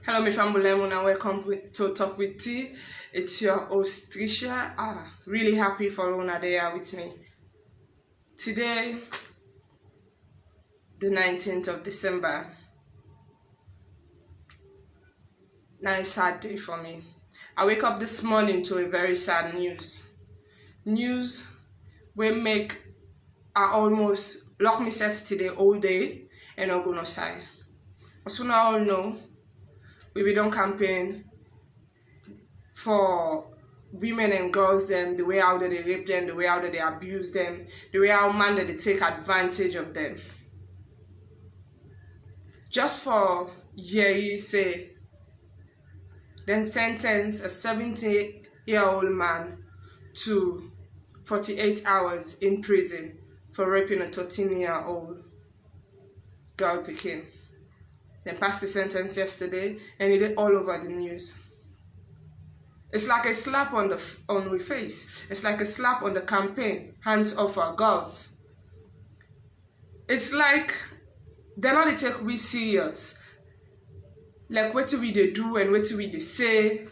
Hello, my family, and welcome to Talk with T. It's your host, TRICIA. Really happy for Luna there with me. Today, the 19th of December, now a sad day for me. I wake up this morning to a very sad news. News will make I almost lock myself today all day and I'm gonna sigh. As we all know, we be done campaign for women and girls them, the way out that they rape them, the way out that they abuse them, the way how man that they take advantage of them. Just for year say, then sentence a 70-year-old man to 48 hours in prison for raping a 13-year-old girl Pekin. Then passed the sentence yesterday, and it did all over the news. It's like a slap on the face. It's like a slap on the campaign. Hands off our girls. It's like they're not take we serious. Like what do we do and what do we say?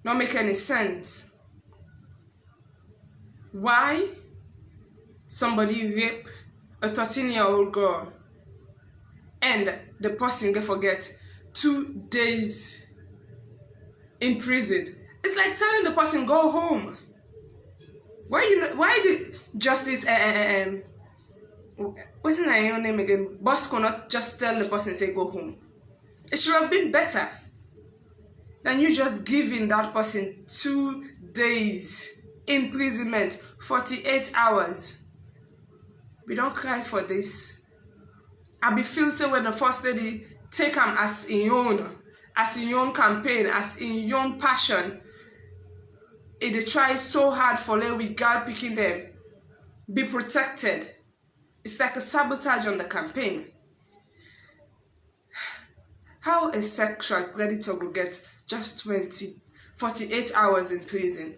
Not make any sense. Why somebody rape a 13-year-old girl? And the person can forget 2 days in prison. It's like telling the person go home. Why did Justice what's her name again? Bosco not just tell the person say go home. It should have been better than you just giving that person 2 days imprisonment, 48 hours. We don't cry for this. I be feel so when the first lady take him as in your own campaign, as in your own passion. They try so hard for let we girl picking them be protected. It's like a sabotage on the campaign. How a sexual predator will get just 48 hours in prison?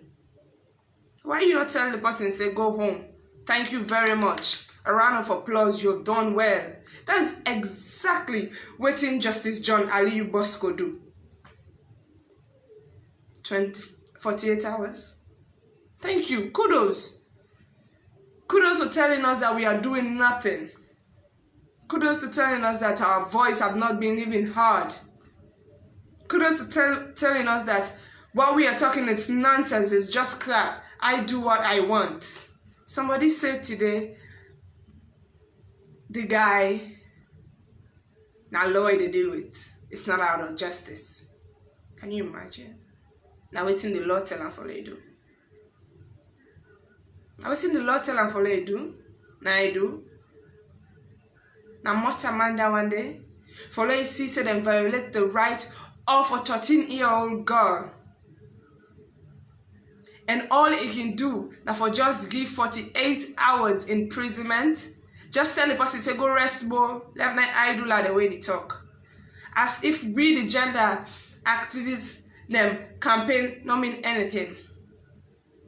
Why you not tell the person say go home? Thank you very much. A round of applause, you've done well. That's exactly what Justice John Allieu Bosco do. 48 hours. Thank you. Kudos. Kudos for telling us that we are doing nothing. Kudos to telling us that our voice have not been even heard. Kudos to telling us that what we are talking it's nonsense, it's just crap. I do what I want. Somebody said today, the guy, now lawyer they deal with, it's not out of justice. Can you imagine? Now waiting the law tell them for they do. Now waiting the law tell them for they do. Now I do. Now much Amanda one day, for they see say them violate the right of a 13-year-old girl. And all it can do now for just give 48 hours imprisonment. Just tell the person, say, go rest, boy. Left night idle like the way they talk. As if we, the gender activists, them campaign, not mean anything.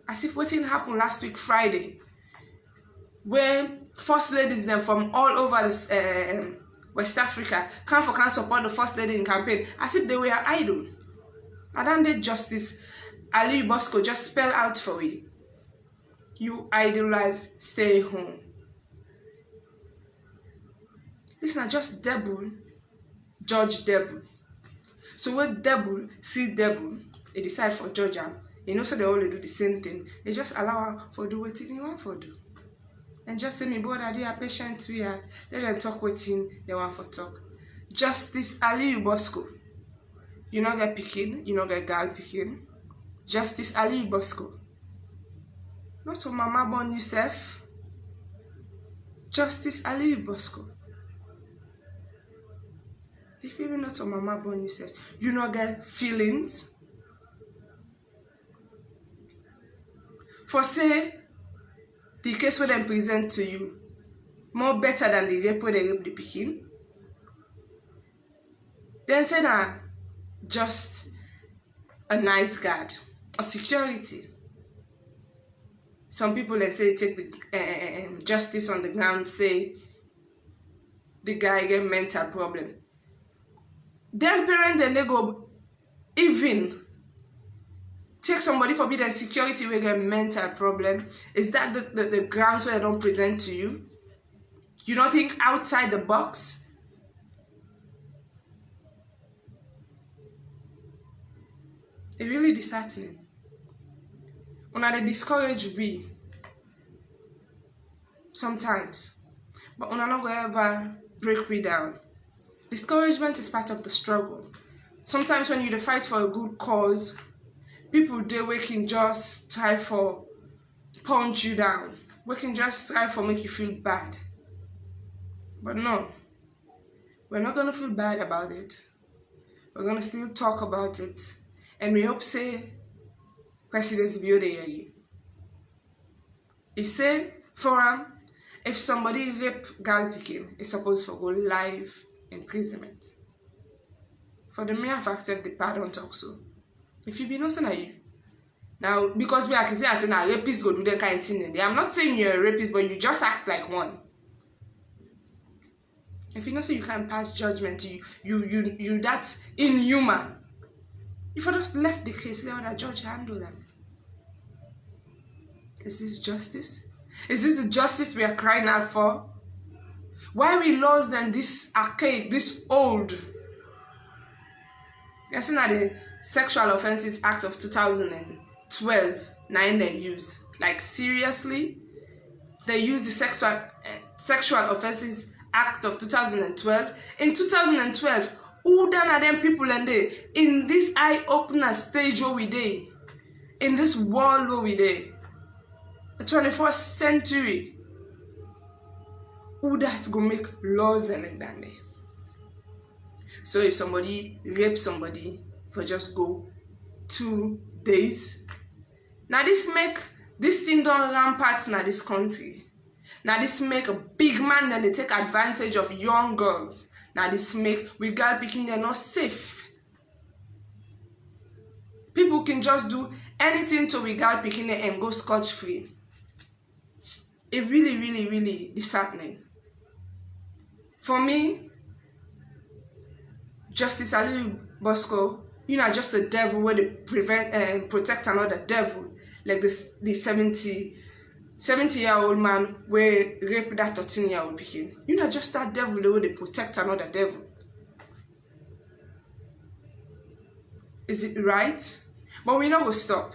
As if what happened last week, Friday, when first ladies them from all over this, West Africa can support the first lady in campaign, as if they were idle. And then the Justice Allieu Bosco just spell out for you. You idolize, stay home. This is not just devil, judge devil. So when devil see devil, they decide for judge him. You know, so they all do the same thing. They just allow her for do what he want for do. And just say me, boy, that they are patient we are. Let them talk with him, they want for talk. Justice Allieu Bosco. You not get picking, you not get girl picking. Justice Allieu Bosco. Not to mama born yourself. Justice Allieu Bosco. If even not to mama born yourself, you not get feelings. For say, the case where them present to you, more better than the rape where they rape the pikin. Then say that just a night guard, a security. Some people let's say take the justice on the ground, say the guy get mental problem. them parents then they go even take somebody for being security with a mental problem. Is that the grounds where they don't present to you? You don't think outside the box? It's really disheartening. When they discourage we sometimes, but when I not gonna ever break me down. Discouragement is part of the struggle. Sometimes when you fight for a good cause, people they can just try for punch you down. We can just try for make you feel bad. But no, we're not gonna feel bad about it. We're gonna still talk about it, and we hope say President Bio de Yagi. He say for him, if somebody rape girl picking, it's supposed to go live imprisonment. For the mere fact that the pardon talk so. If you be no saying you. Now, because we are say as now rapists go do that kind of thing in there. I'm not saying you're a rapist, but you just act like one. If you know so you can't pass judgment, you that's inhuman. If I just left the case, let the judge handle them. Is this justice? Is this the justice we are crying out for? Why we lost then this archaic, this old? You're saying that the Sexual Offences Act of 2012, 9 they use. Like seriously? They use the Sexual Offences Act of 2012. In 2012, who done are them people and they in this eye-opener stage where we dey? In this world where we dey? The 21st century. Who that go make laws then like that? So if somebody rape somebody for just go 2 days, now this make this thing don't rampart in this country. Now this make a big man that they take advantage of young girls. Now this make we girl picking they're not safe. People can just do anything to we girl picking and go scotch free. It really, really, really disheartening. For me, Justice Allieu Bosco, you know, just a devil where they protect another devil, like this the 70-year-old man where rape that 13-year-old pikin. You know, just that devil the way they protect another devil. Is it right? But we not go stop.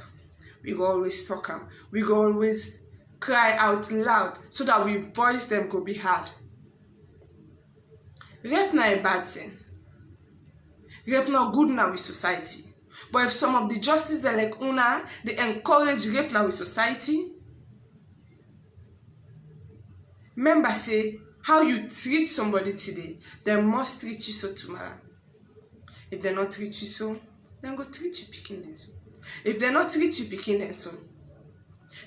We go always talk them. We go always cry out loud so that we voice them go be heard. Rape not a bad thing. Rape not good now with society. But if some of the justice they like una, they encourage rape now with society. Remember say, how you treat somebody today, they must treat you so tomorrow. If they not treat you so, then go treat you picking them so. If they not treat you picking them so,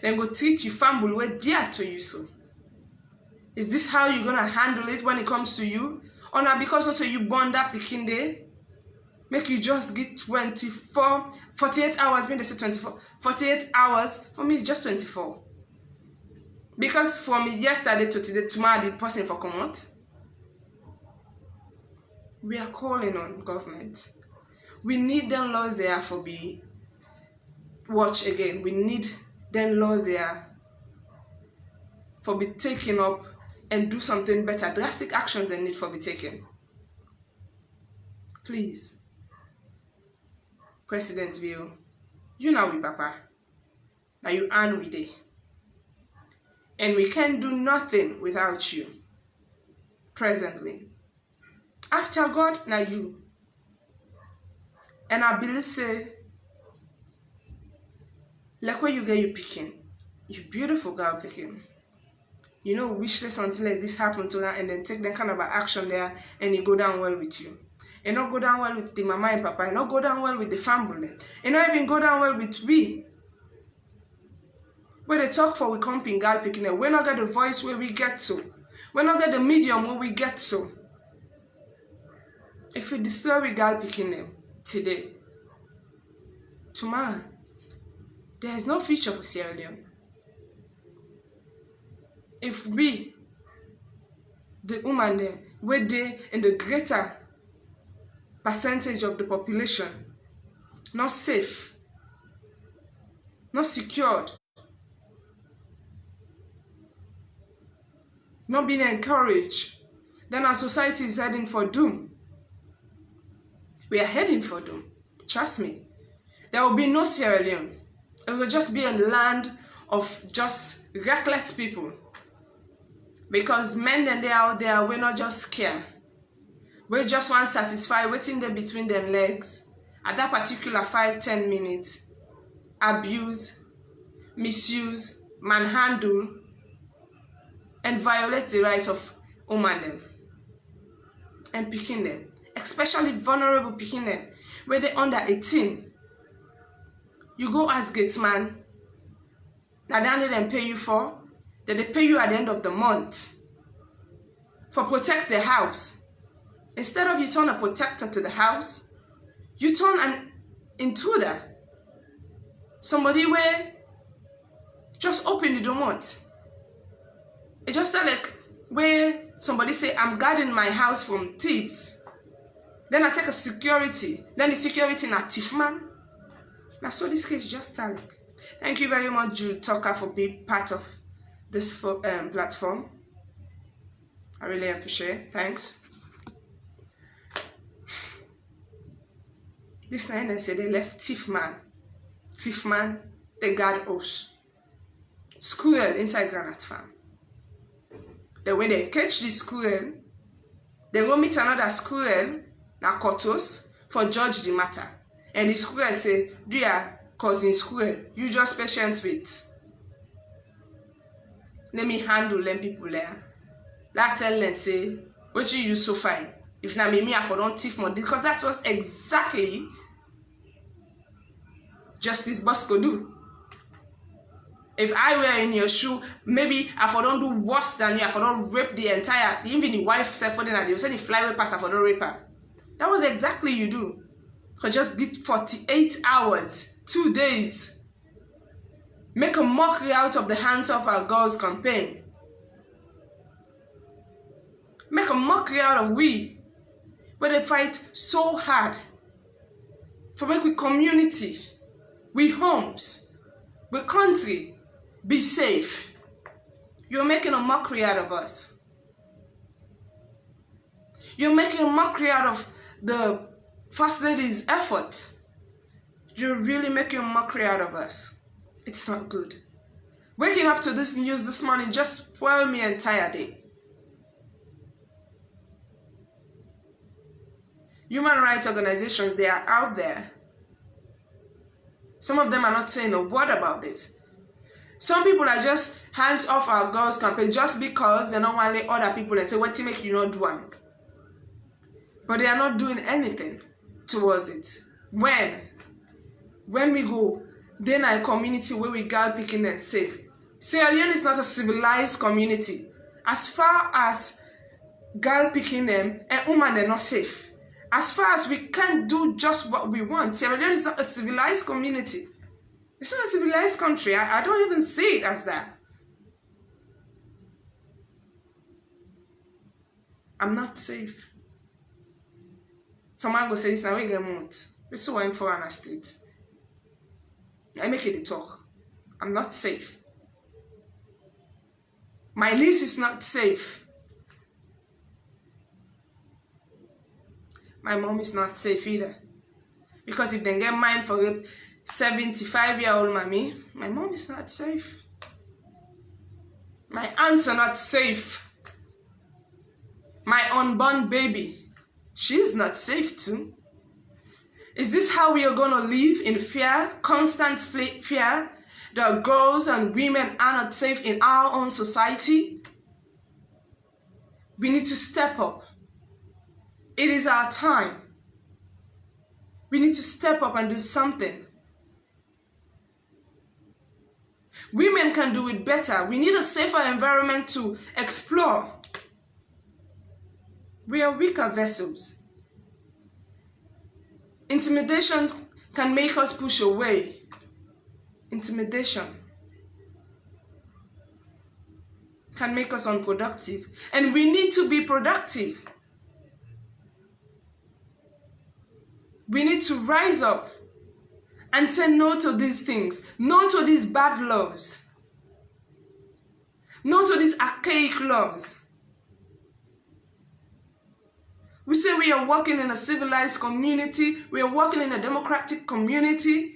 then go treat you family where dear to you so. Is this how you're gonna handle it when it comes to you? Or now because also you born that picking day? Make you just get 48 hours, when they say 24, 48 hours, for me it's just 24. Because for me yesterday to today, tomorrow the person for come out. We are calling on government. We need them laws there for be watch again. We need them laws there for be taken up and do something better. Drastic actions they need for be taken. Please. President Bill, you know we papa. Now you and we day. And we can do nothing without you. Presently. After God, now you. And I believe say, like where you get you picking. You beautiful girl picking. You know, wishless until like this happen to her and then take that kind of action there and it go down well with you. It not go down well with the mama and papa. It not go down well with the family. It not even go down well with we. Where they talk for we comping girl picking it. We not get the voice where we get to. We not get the medium where we get to. If we destroy we girl picking them today, tomorrow, there is no future for Sierra Leone. If we, the woman there, were there in the greater percentage of the population not safe, not secured, not being encouraged, then our society is heading for doom. We are heading for doom. Trust me. There will be no Sierra Leone. It will just be a land of just reckless people. Because men and they out there, we're not just scared. We just want to satisfy waiting there between them legs. At that particular 5-10 minutes, abuse, misuse, manhandle, and violate the rights of women them and picking them, especially vulnerable picking them, where they're under 18. You go ask gateman, now that they then pay you for, that they pay you at the end of the month for protect the house. Instead of you turn a protector to the house, you turn an intruder. Somebody where just open the door. It's just like where somebody say, I'm guarding my house from thieves. Then I take a security. Then the security na thief man. Now so this case just like. Thank you very much, Jude Tucker, for being part of this platform. I really appreciate it. Thanks. This night they say they left thief man. Thief man, they guard us. Squirrel inside Granite Farm. Then when they catch the squirrel, they go meet another squirrel, na Kotos, for judge the matter. And the squirrel say, dear cousin squirrel, you just patient with. Let me handle them people there. That tell them say, what you use so fine? If na me I for don't thief more, because that was exactly Justice Bosco do. If I were in your shoe, maybe I for don't do worse than you, I for don't rape the entire, even the wife said for dinner, they say the flyway pass, I for don't rape her. That was exactly you do. For just did 48 hours, 2 days. Make a mockery out of the Hands Off Our Girls campaign. Make a mockery out of we, where they fight so hard for make we community, we homes, we country, be safe. You're making a mockery out of us. You're making a mockery out of the First Lady's effort. You're really making a mockery out of us. It's not good. Waking up to this news this morning just spoiled me entire day. Human rights organizations, they are out there. Some of them are not saying a word about it. Some people are just Hands Off Our Girls campaign just because they don't want to let other people and say, what to make you not do one? But they are not doing anything towards it. When we go, then a community where we girl picking and safe. Sierra Leone is not a civilized community. As far as girl picking them and women, they're not safe. As far as we can't do just what we want, Sierra Leone is not a civilized community. It's not a civilized country. I don't even see it as that. I'm not safe. Someone go say this now we get months. We're so in for an state. I make it a talk. I'm not safe. My niece is not safe. My mom is not safe either. Because if they get mine for a 75-year-old mommy, my mom is not safe. My aunts are not safe. My unborn baby, she's not safe too. Is this how we are going to live in fear, constant fear, that girls and women are not safe in our own society? We need to step up. It is our time. We need to step up and do something. Women can do it better. We need a safer environment to explore. We are weaker vessels. Intimidation can make us push away. Intimidation can make us unproductive. And we need to be productive. We need to rise up and say no to these things, no to these bad laws, no to these archaic laws. We say we are working in a civilized community, we are working in a democratic community.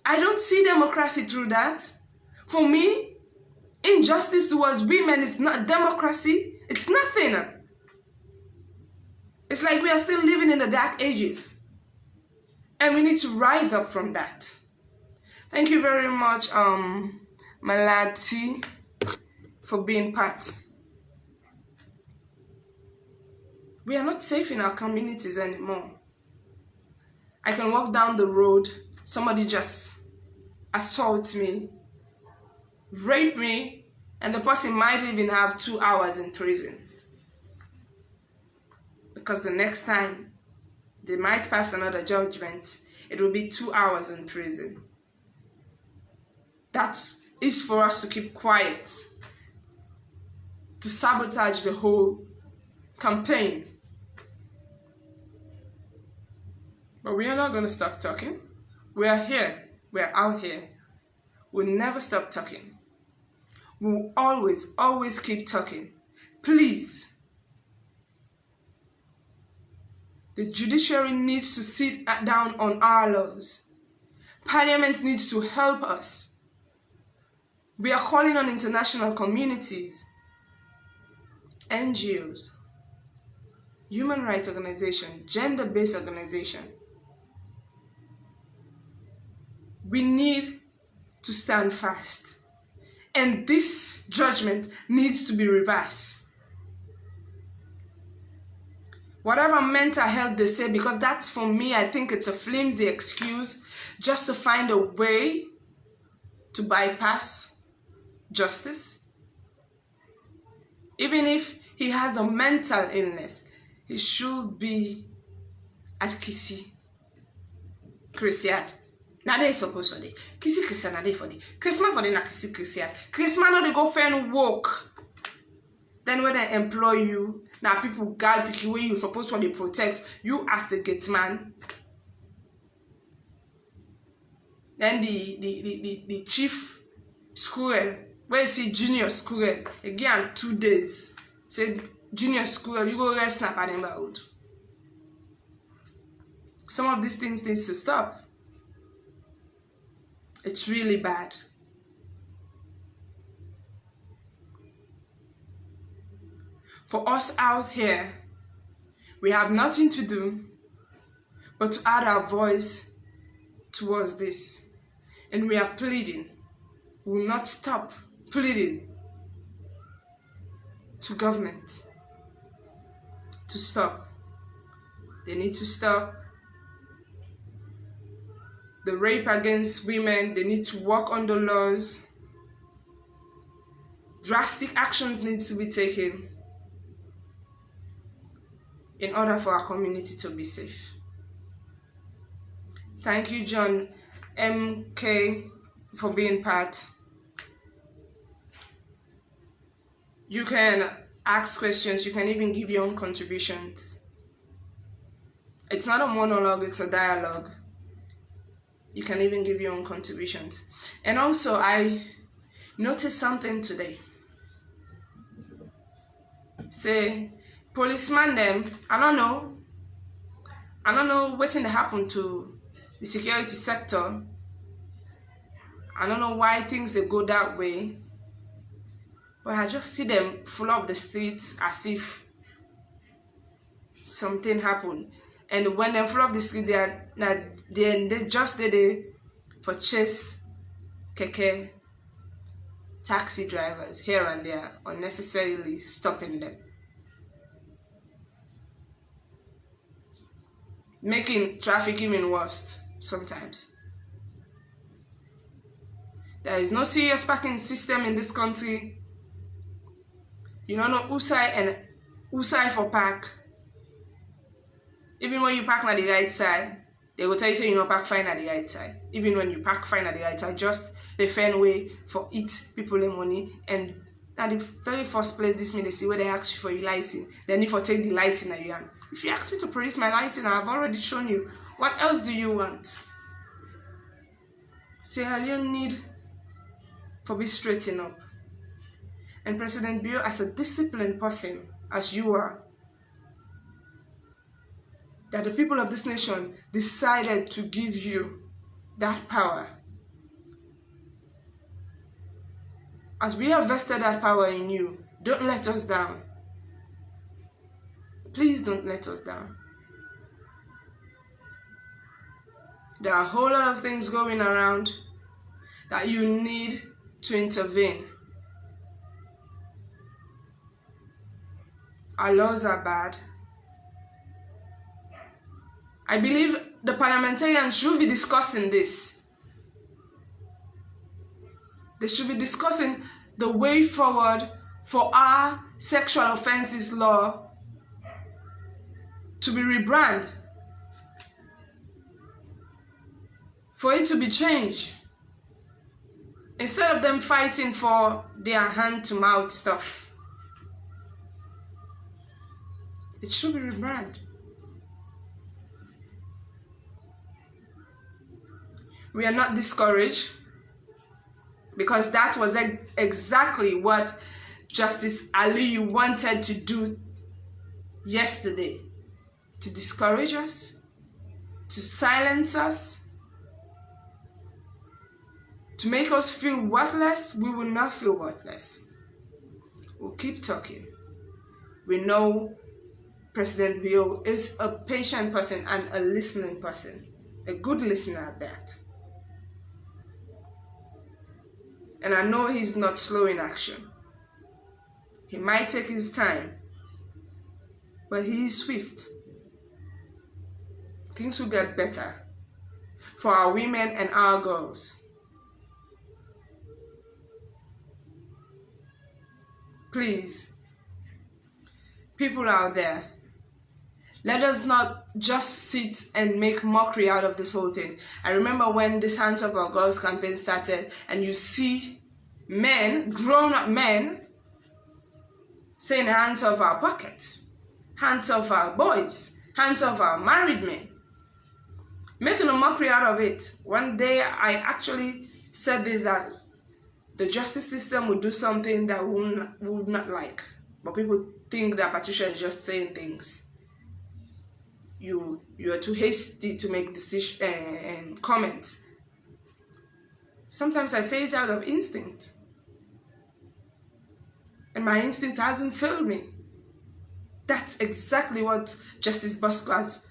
I don't see democracy through that. For me, injustice towards women is not democracy, it's nothing. It's like we are still living in the dark ages. And we need to rise up from that. Thank you very much, Malati, for being part. We are not safe in our communities anymore. I can walk down the road, somebody just assaults me, rape me, and the person might even have 2 hours in prison. Because the next time they might pass another judgment, it will be 2 hours in prison. That is for us to keep quiet, to sabotage the whole campaign. But we are not going to stop talking. We are here. We are out here. We'll never stop talking. We'll always keep talking. Please. The judiciary needs to sit down on our laws. Parliament needs to help us. We are calling on international communities, NGOs, human rights organizations, gender-based organizations. We need to stand fast. And this judgment needs to be reversed. Whatever mental health they say, because that's, for me, I think it's a flimsy excuse just to find a way to bypass justice. Even if he has a mental illness, he should be at TRICIA. Now they supposed for the TRICIA na dey for the Christmas for the na TRICIA. Christmas no they go fair and work. Then when they employ you, now people guard people where you supposed to protect you as the gate man. Then the chief squirrel, where you see junior squirrel, again 2 days. Say junior squirrel, you go rest snap at them out. Some of these things needs to stop. It's really bad. For us out here, we have nothing to do but to add our voice towards this. And we are pleading. We will not stop pleading to government to stop. They need to stop the rape against women. They need to work on the laws. Drastic actions need to be taken in order for our community to be safe. Thank you, John MK, for being part. You can ask questions. You can even give your own contributions. It's not a monologue, it's a dialogue. You can even give your own contributions. And also, I noticed something today. Say, policeman them, I don't know what happened to the security sector. I don't know why things they go that way. But I just see them full up the streets as if something happened. And when they full up the street, they just did it for chase keke taxi drivers here and there, unnecessarily stopping them, making traffic even worse sometimes. There is no serious parking system in this country. You don't know who side and who side for park. Even when you park on the right side, they will tell you say you don't park fine at the right side. Even when you park fine at the right side, just the fair way for it people the money and At the very first place this ministry where they ask you for your license, then if I take the license at your hand. If you ask me to produce my license, I've already shown you. What else do you want? Sierra Leone need for be straightened up. And President Bio, as a disciplined person, as you are, that the people of this nation decided to give you that power. As we have vested that power in you, don't let us down. Please don't let us down. There are a whole lot of things going around that you need to intervene. Our laws are bad. I believe the parliamentarians should be discussing this. They should be discussing the way forward for our sexual offences law to be rebranded, for it to be changed. Instead of them fighting for their hand-to-mouth stuff, it should be rebranded. We are not discouraged, because that was exactly what Justice Allieu wanted to do yesterday. To discourage us, to silence us, to make us feel worthless. We will not feel worthless. We'll keep talking. We know President Bio is a patient person and a listening person, a good listener at that. And I know he's not slow in action. He might take his time, but he is swift. Things will get better for our women and our girls. Please, people out there, let us not just sit and make mockery out of this whole thing. I remember when this Hands Off Our Girls campaign started, and you see men, grown-up men, saying hands off our pockets, hands off our boys, hands off our married men, making a mockery out of it. One day I actually said this, that the justice system would do something that would not like. But people think that Patricia is just saying things. You are too hasty to make decisions and comments. Sometimes I say it out of instinct. And my instinct hasn't failed me. That's exactly what Justice Bosco has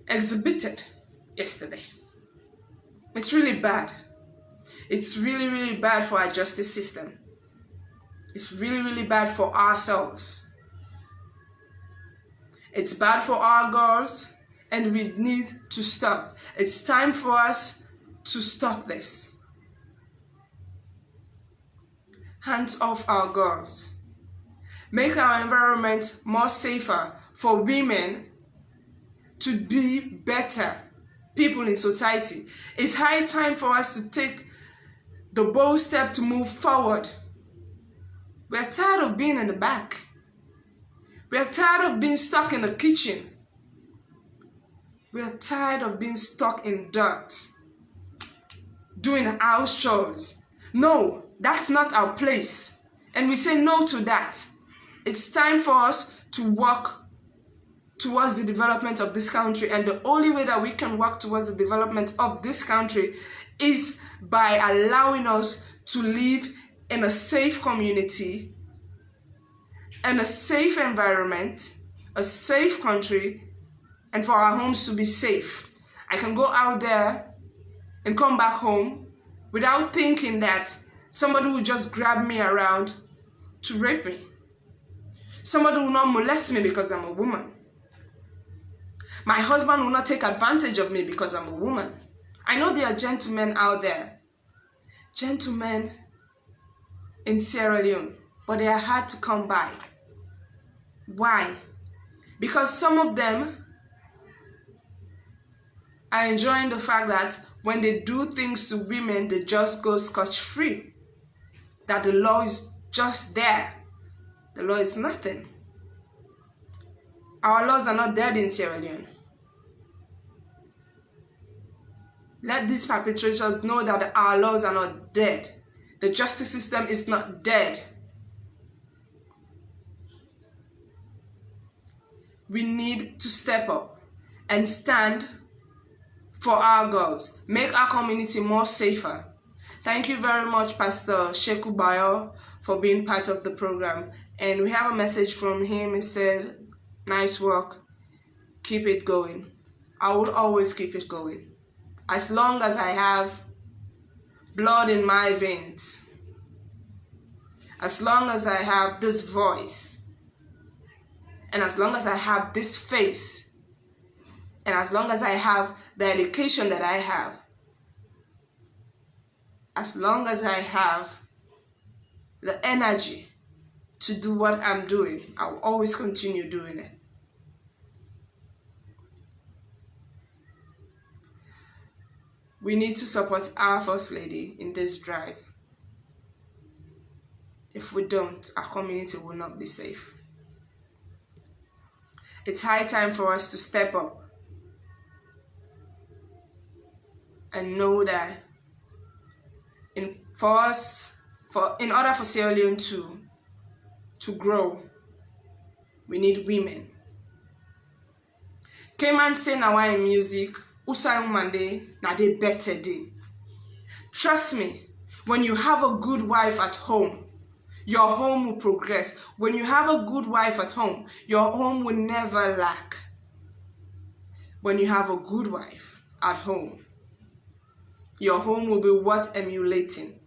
exhibited yesterday. It's really bad. It's really, really bad for our justice system. It's really, really bad for ourselves. It's bad for our girls, and we need to stop. It's time for us to stop this. Hands off our girls. Make our environment more safer for women to be better people in society. It's high time for us to take the bold step to move forward. We're tired of being in the back. We're tired of being stuck in the kitchen. We're tired of being stuck in dirt, doing house chores. No, that's not our place. And we say no to that. It's time for us to work towards the development of this country. And the only way that we can work towards the development of this country is by allowing us to live in a safe community, in a safe environment, a safe country, and for our homes to be safe. I can go out there and come back home without thinking that somebody will just grab me around to rape me. Somebody will not molest me because I'm a woman. My husband will not take advantage of me because I'm a woman. I know there are gentlemen out there, gentlemen in Sierra Leone, but they are hard to come by. Why? Because some of them are enjoying the fact that when they do things to women, they just go scotch-free. That the law is just there. The law is nothing. Our laws are not dead in Sierra Leone. Let these perpetrators know that our laws are not dead. The justice system is not dead. We need to step up and stand for our girls. Make our community more safer. Thank you very much, Pastor Sheku Bayo, for being part of the program. And we have a message from him. He said, nice work. Keep it going. I will always keep it going. As long as I have blood in my veins, as long as I have this voice, and as long as I have this face, and as long as I have the education that I have, as long as I have the energy to do what I'm doing, I will always continue doing it. We need to support our First Lady in this drive. If we don't, our community will not be safe. It's high time for us to step up and know that in order for Sierra Leone to grow, we need women. Cayman say now in music, Usai Mande na de better day. Trust me, when you have a good wife at home, your home will progress. When you have a good wife at home, your home will never lack. When you have a good wife at home, your home will be worth emulating.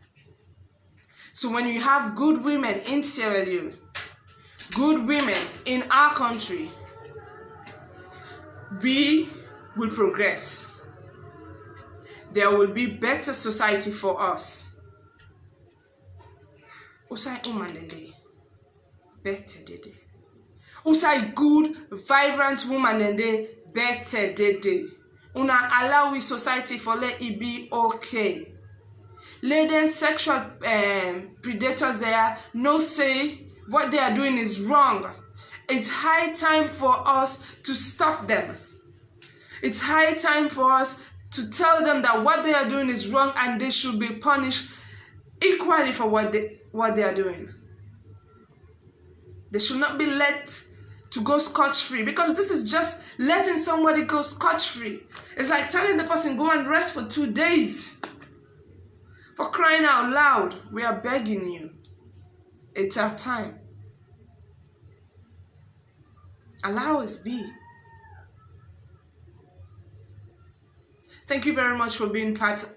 So when you have good women in Sierra Leone, good women in our country, we will progress. There will be better society for us. Usai umanende, better dede. Usai good, vibrant woman ende, better dede. Una allow we society for let it be okay. Let them sexual predators there no say what they are doing is wrong. It's high time for us to stop them. It's high time for us to tell them that what they are doing is wrong and they should be punished equally for what they are doing. They should not be let to go scotch-free, because this is just letting somebody go scotch-free. It's like telling the person, go and rest for 2 days. For crying out loud, we are begging you. It's our time. Allow us be. Thank you very much for being part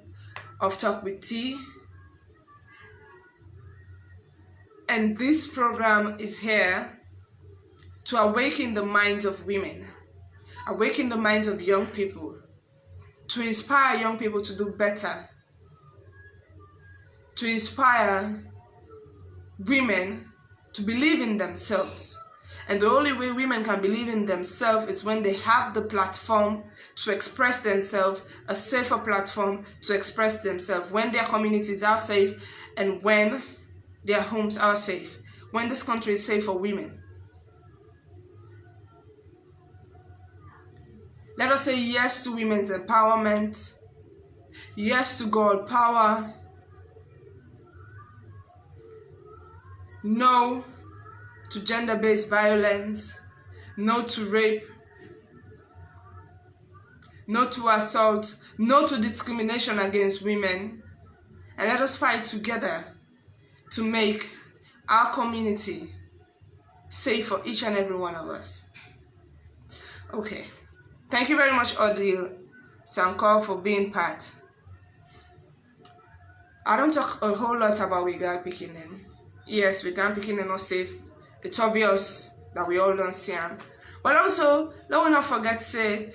of Talk with T. And this program is here to awaken the minds of women, awaken the minds of young people, to inspire young people to do better, to inspire women to believe in themselves. And the only way women can believe in themselves is when they have the platform to express themselves, a safer platform to express themselves, when their communities are safe and when their homes are safe, when this country is safe for women. Let us say yes to women's empowerment, yes to girl power, no to gender-based violence, no to rape, no to assault, no to discrimination against women, and let us fight together to make our community safe for each and every one of us. Okay. Thank you very much, Odile Sankor, for being part. I don't talk a whole lot about we girl picking them. Yes, we girl picking them not safe. It's obvious that we all don't see them. But also, let us not forget, say,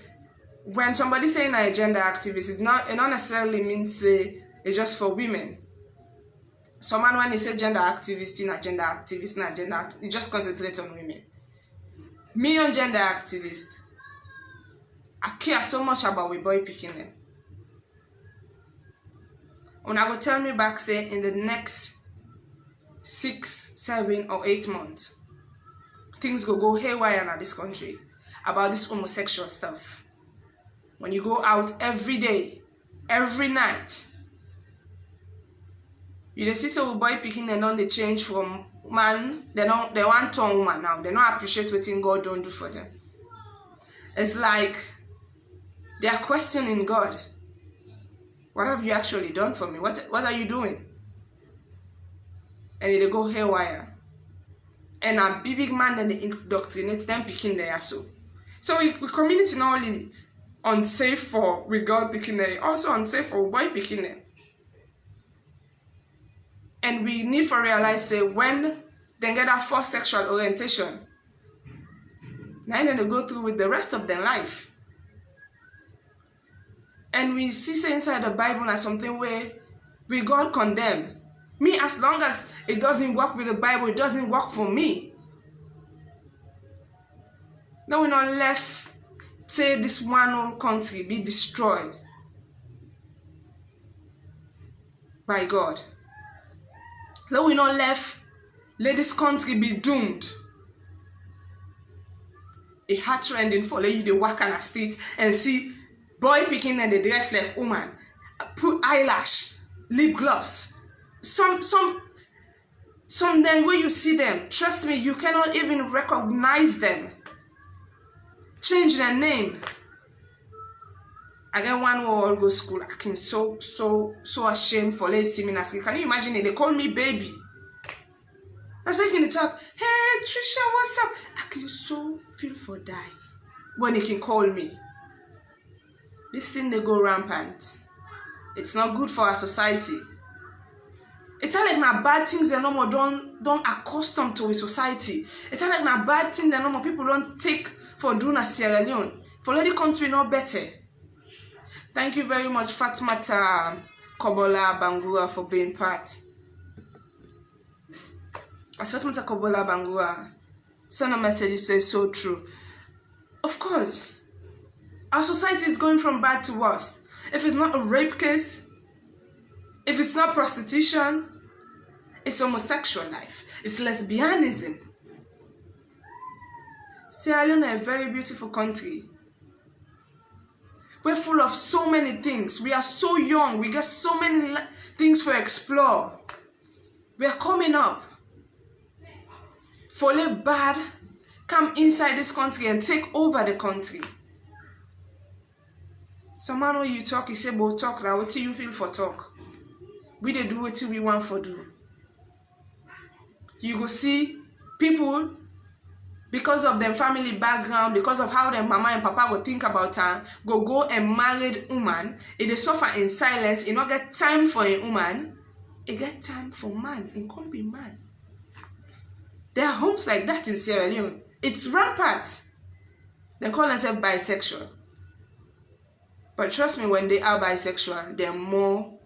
when somebody saying a gender activist, it not necessarily means say it's just for women. Someone when they say gender activist, you just concentrate on women. Me on gender activist, I care so much about we boy picking them. When I go tell me back, say in the next 6, 7, or 8 months, things go haywire in this country about this homosexual stuff. When you go out every day, every night, you see some boy picking and on they change from man, they want turn woman now. They don't appreciate what God don't do for them. It's like they are questioning God. What have you actually done for me? What are you doing? And they go haywire. And a big man then they indoctrinate them picking there so. So we community not only unsafe for with girl picking there, also unsafe for boy picking there. And we need to realize say when they get that first sexual orientation, now then they go through with the rest of their life. And we see say inside the Bible as something where we God condemn. Me, as long as it doesn't work with the Bible, it doesn't work for me. Now we're not left, say this one whole country be destroyed by God. Now we're not left, let this country be doomed. A hard trending for let you they walk on a street and see boy picking and they dress like woman, put eyelash, lip gloss. Some then when you see them, trust me, you cannot even recognize them. Change their name. I get one who all go school. I can so ashamed for let's see me in a school. Can you imagine it? They call me baby. That's why they talk. Hey Trisha, what's up? I can so feel for die when they can call me. This thing they go rampant. It's not good for our society. It's not like now bad things that no more don't accustom to a society. It's not like now bad things that no more people don't take for doing a Sierra Leone. For let the country know better. Thank you very much, Fatmata Kobola Bangura, for being part. As Fatmata Kobola Bangura, send a message, you say so true. Of course, our society is going from bad to worse. If it's not a rape case, if it's not prostitution, it's homosexual life. It's lesbianism. Sierra Leone is a very beautiful country. We're full of so many things. We are so young. We get so many things to explore. We are coming up. For the bad, come inside this country and take over the country. Some man when you talk, he say, "But talk now. What do you feel for talk? We dey do what we want for do." You go see people, because of their family background, because of how their mama and papa would think about her, go and married woman. If they suffer in silence, it not get time for a woman, it get time for man. It can't be man. There are homes like that in Sierra Leone. It's rampant. They call themselves bisexual. But trust me, when they are bisexual, they're more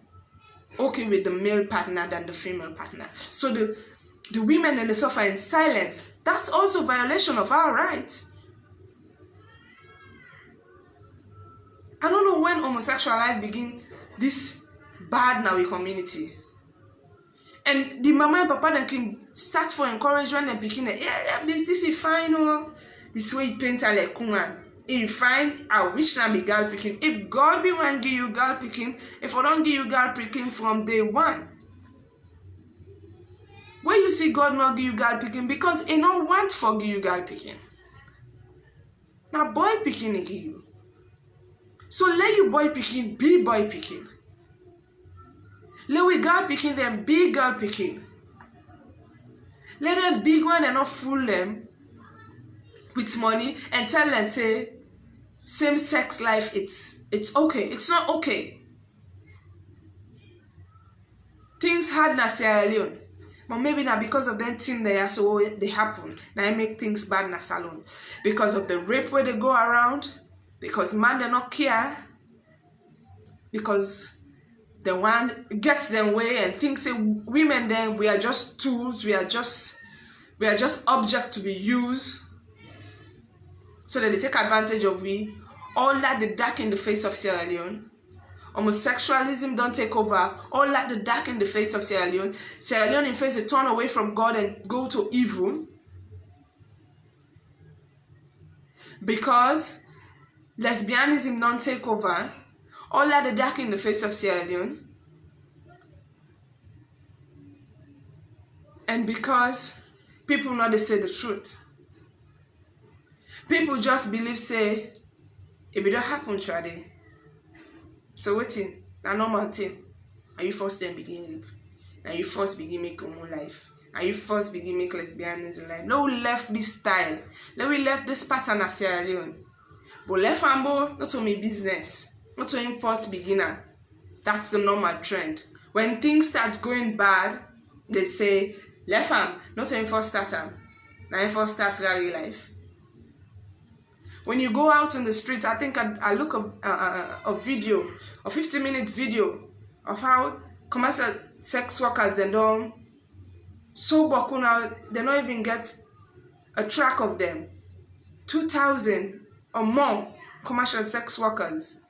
okay with the male partner than the female partner. So the women and they suffer in silence. That's also violation of our rights. I don't know when homosexual life begin this bad now in community. And the mama and papa then can start for encouragement and begin this is fine, oh. This way you paint her like woman. If fine, I wish na be girl picking. If God be one give you girl picking, if I don't give you girl picking from day one. Where you see God not give you girl picking because he don't want for give you girl picking. Now boy picking he give you. So let you boy picking be boy picking. Let we girl picking them be girl picking. Let them big one and not fool them with money and tell them say same-sex life it's okay. It's not okay. Things hard na Sierra Leone. But maybe not because of them thing they are so they happen. Now I make things bad in a salon. Because of the rape where they go around. Because man they not care. Because the one gets them way and thinks say women then we are just tools, we are just object to be used. So that they take advantage of we. All that they dark in the face of Sierra Leone. homosexualism don't take over, all that the dark in the face of Sierra Leone. Sierra Leone in face they turn away from God and go to evil. Because lesbianism don't take over, all that the dark in the face of Sierra Leone. And because people know they say the truth. People just believe say it don't happen today. So waiting, a normal thing. And you first then begin rape. And you first begin make your own life. And you first begin make lesbianism life. No, we left this style. No, we left this pattern at Sierra Leone. But left ambo, not to me business. Not to him first beginner. That's the normal trend. When things start going bad, they say, left am, not to him first start am. Now him first start real life. When you go out in the street, I think I look a video, a 50-minute video of how commercial sex workers, they don't so boku now, they don't even get a track of them. 2,000 or more commercial sex workers.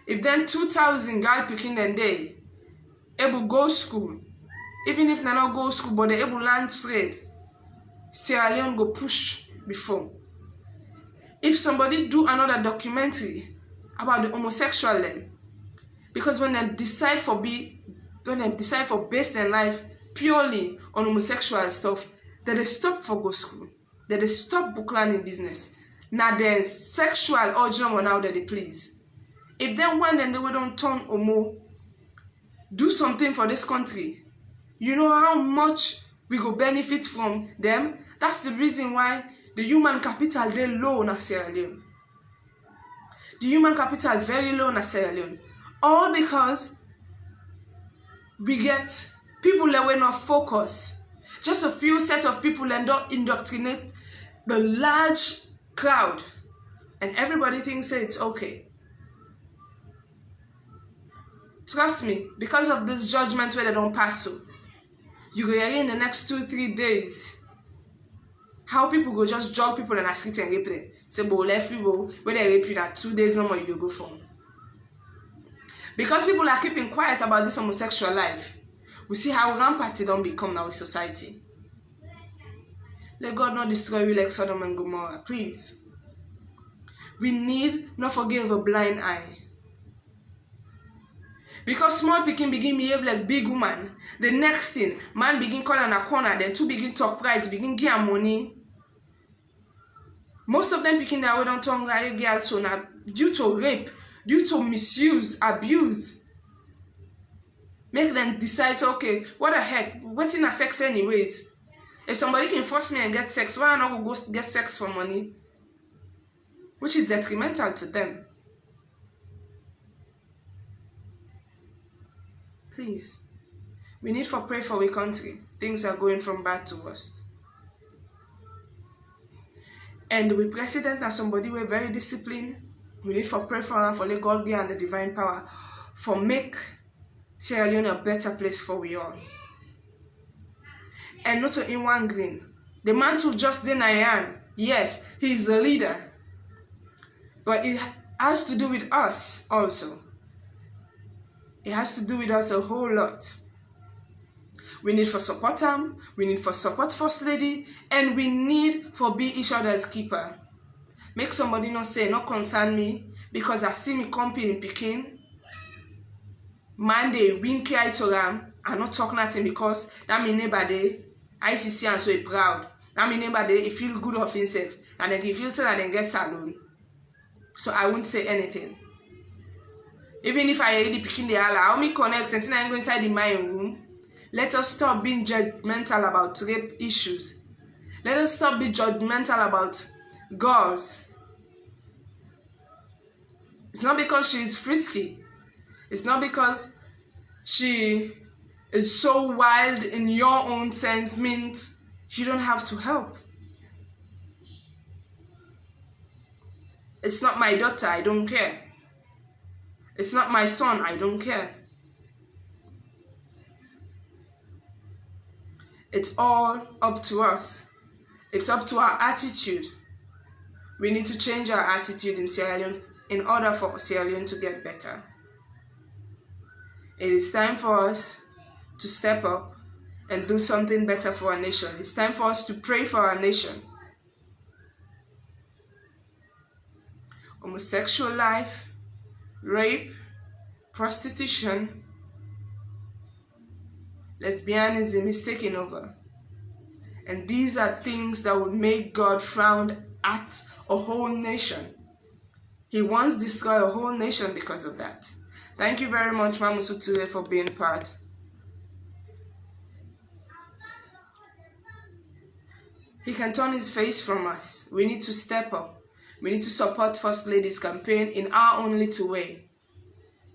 If then 2,000 girl picking them day, able go school, even if they not go school, but they able learn trade, Sierra Leone go push before. If somebody do another documentary about the homosexual then, because when they decide for base their life purely on homosexual stuff, that they stop for go school, that they stop book learning business. Now there's sexual urge now that they please. If then one then they will don't turn homo, do something for this country, you know how much we go benefit from them. That's the reason why the human capital they low in Sierra Leone. The human capital very low in Sierra Leone. All because we get people that were not focused. Just a few set of people and don't indoctrinate the large crowd. And everybody thinks it's okay. Trust me, because of this judgment where they don't pass through, you go hear in the next 2-3 days how people go just jog people in a street and rape them. Say, but left you when they rape you that 2 days no more you do go for. Because people are keeping quiet about this homosexual life, we see how rampant it don't become now in society. Let God not destroy you like Sodom and Gomorrah, please. We need not forgive a blind eye. Because small pikin begin behave like big woman, the next thing, man begin call on a corner, then two begin talk price, begin give her money. Most of them picking that way don't turn girl so now due to rape, due to misuse, abuse. Make them decide, okay, what the heck, what's in a sex anyways? If somebody can force me and get sex, why not go get sex for money? Which is detrimental to them. Please, we need to pray for our country. Things are going from bad to worst. And the president and somebody who are very disciplined, we need to pray for her, for let God give and the divine power, for make Sierra Leone a better place for we all. And not in one green. The man who just denied, yes, he is the leader. But it has to do with us also. It has to do with us a whole lot. We need for support him, we need for support First Lady, and we need for be each other's keeper. Make somebody not say, not concern me, because I see me comping in Peking. Man, they win care to them, and not talk nothing because that mean neighbor they, ICC and so he proud. That mean neighbor they, he feel good of himself, and then he feels sad and then gets alone. So I won't say anything. Even if I already picking the Allah, I'll me connect until I go inside the my room. Let us stop being judgmental about rape issues. Let us stop being judgmental about girls. It's not because she is frisky. It's not because she is so wild in your own sense means you don't have to help. It's not my daughter, I don't care. It's not my son, I don't care. It's all up to us. It's up to our attitude. We need to change our attitude in Sierra Leone in order for Sierra Leone to get better. It is time for us to step up and do something better for our nation. It's time for us to pray for our nation. Homosexual life, rape, prostitution, lesbianism is taking over. And these are things that would make God frown at a whole nation. He wants to destroy a whole nation because of that. Thank you very much, Mama Sutule, for being part. He can turn his face from us. We need to step up. We need to support First Lady's campaign in our own little way.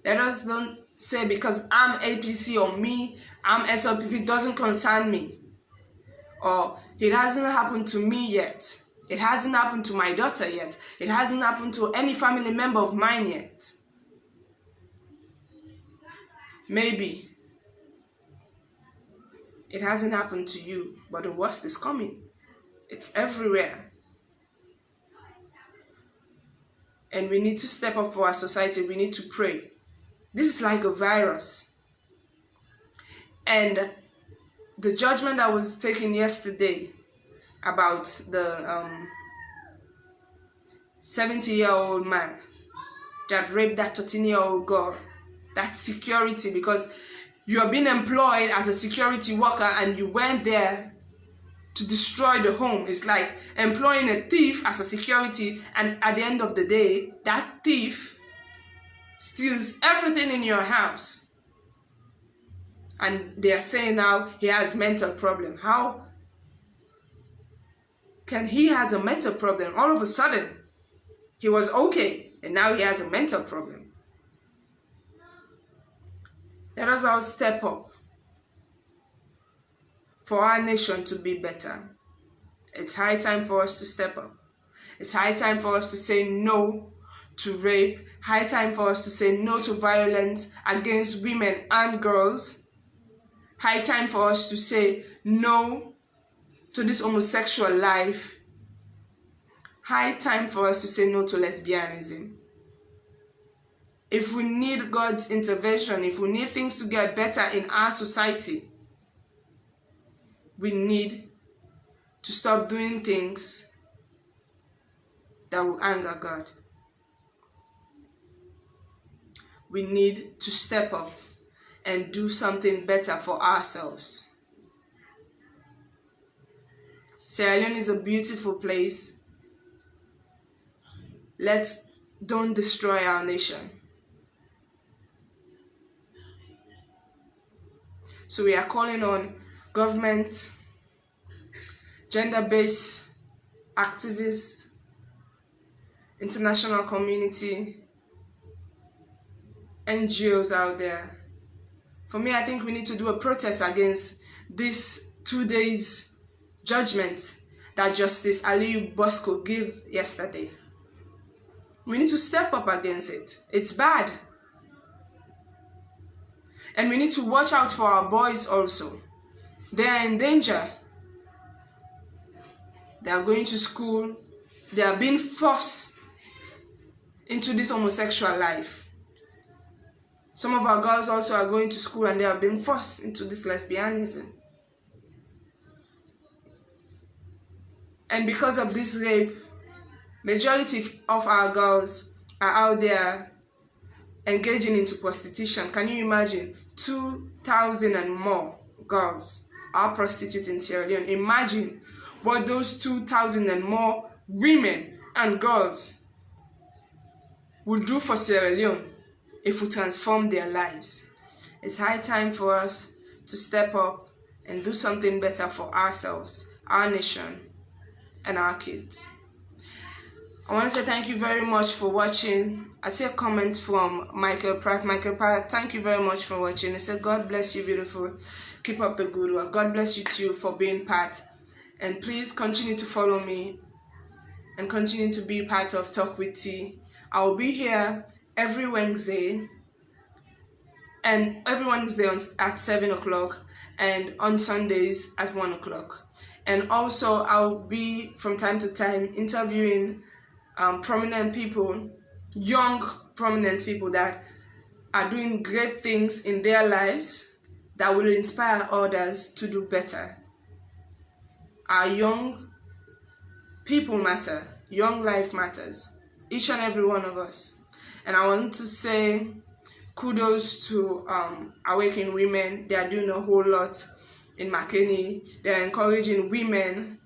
Let us don't say because I'm APC or me, I'm SLPP, it doesn't concern me. Or it hasn't happened to me yet. It hasn't happened to my daughter yet. It hasn't happened to any family member of mine yet. Maybe it hasn't happened to you, but the worst is coming. It's everywhere. And we need to step up for our society. We need to pray. This is like a virus. And the judgment that was taken yesterday about the 70-year-old man that raped that 13-year-old girl, that security, because you are being employed as a security worker and you went there to destroy the home. It's like employing a thief as a security, and at the end of the day, that thief steals everything in your house. And they are saying now he has mental problem. How can he has a mental problem? All of a sudden, he was okay, and now he has a mental problem. Let us all step up for our nation to be better. It's high time for us to step up. It's high time for us to say no to rape. High time for us to say no to violence against women and girls. High time for us to say no to this homosexual life. High time for us to say no to lesbianism. If we need God's intervention, if we need things to get better in our society, we need to stop doing things that will anger God. We need to step up and do something better for ourselves. Sierra Leone is a beautiful place. Don't destroy our nation. So we are calling on government, gender-based activists, international community, NGOs out there. For me, I think we need to do a protest against this 2 days judgment that Justice Allieu Bosco gave yesterday. We need to step up against it. It's bad. And we need to watch out for our boys also. They are in danger. They are going to school. They are being forced into this homosexual life. Some of our girls also are going to school and they are being forced into this lesbianism. And because of this rape, majority of our girls are out there engaging into prostitution. Can you imagine? 2,000 and more girls are prostitutes in Sierra Leone. Imagine what those 2,000 and more women and girls would do for Sierra Leone if we transform their lives. It's high time for us to step up and do something better for ourselves, our nation, and our kids. I want to say thank you very much for watching. I see a comment from Michael Pratt. Michael Pratt, thank you very much for watching. He said, God bless you, beautiful. Keep up the good work. God bless you too for being part. And please continue to follow me and continue to be part of Talk with T. I will be here every Wednesday. And every Wednesday at 7 o'clock. And on Sundays at 1 o'clock. And also I'll be from time to time interviewing prominent people, young prominent people that are doing great things in their lives that will inspire others to do better. Our young people matter. Young life matters. Each and every one of us. And I want to say kudos to Awakening Women. They are doing a whole lot in McKinney. They are encouraging women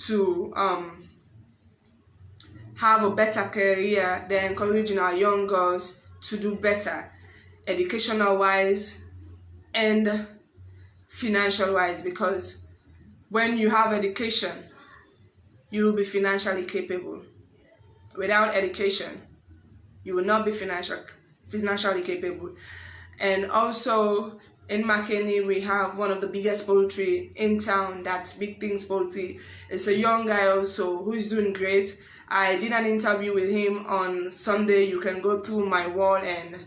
to have a better career. They are encouraging our young girls to do better, educational wise and financial wise, because when you have education, you will be financially capable. Without education, you will not be financially capable. And also in McKinney, we have one of the biggest poultry in town. That's Big Things Poultry. It's a young guy also who is doing great. I did an interview with him on Sunday. You can go through my wall and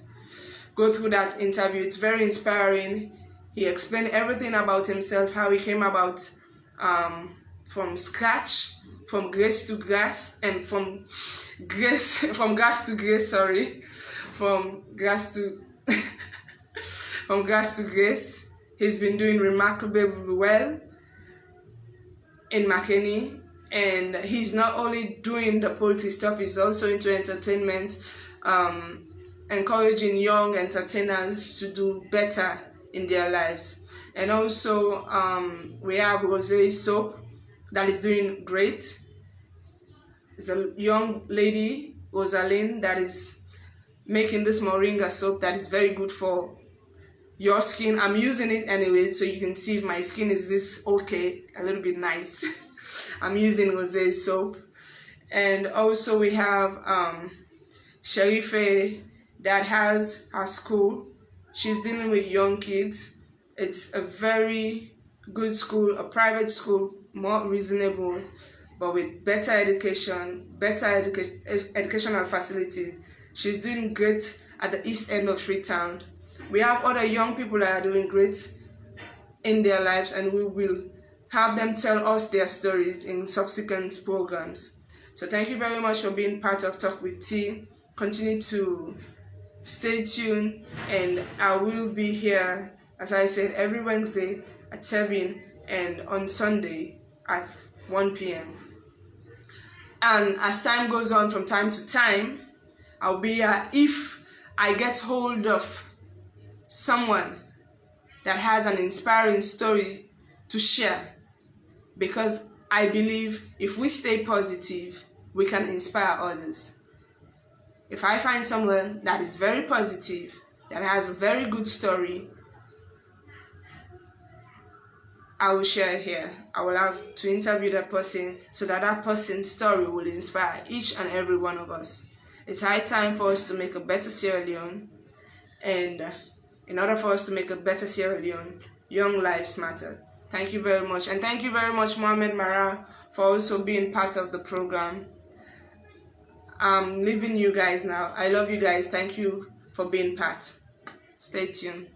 go through that interview. It's very inspiring. He explained everything about himself, how he came about from scratch, from grass to grass, and from grass to grace. From grass to grace. He's been doing remarkably well in McKinney. And he's not only doing the poultry stuff, he's also into entertainment, encouraging young entertainers to do better in their lives. And also we have Rosé Soap that is doing great. It's a young lady, Rosaline, that is making this moringa soap that is very good for your skin. I'm using it anyway, so you can see if my skin is this okay, a little bit nice. I'm using Rosé soap. And also we have Sharife that has her school. She's dealing with young kids. It's a very good school, a private school, more reasonable, but with better education, educational facilities. She's doing great at the east end of Freetown. We have other young people that are doing great in their lives, and we will have them tell us their stories in subsequent programs. So thank you very much for being part of Talk with T. Continue to stay tuned, and I will be here, as I said, every Wednesday at 7 and on Sunday at 1 p.m. And as time goes on, from time to time, I'll be here if I get hold of someone that has an inspiring story to share, because I believe if we stay positive, we can inspire others. If I find someone that is very positive, that has a very good story, I will share it here. I will have to interview that person so that that person's story will inspire each and every one of us. It's high time for us to make a better Sierra Leone, and in order for us to make a better Sierra Leone, young lives matter. Thank you very much. And thank you very much, Mohamed Mara, for also being part of the program. I'm leaving you guys now. I love you guys. Thank you for being part. Stay tuned.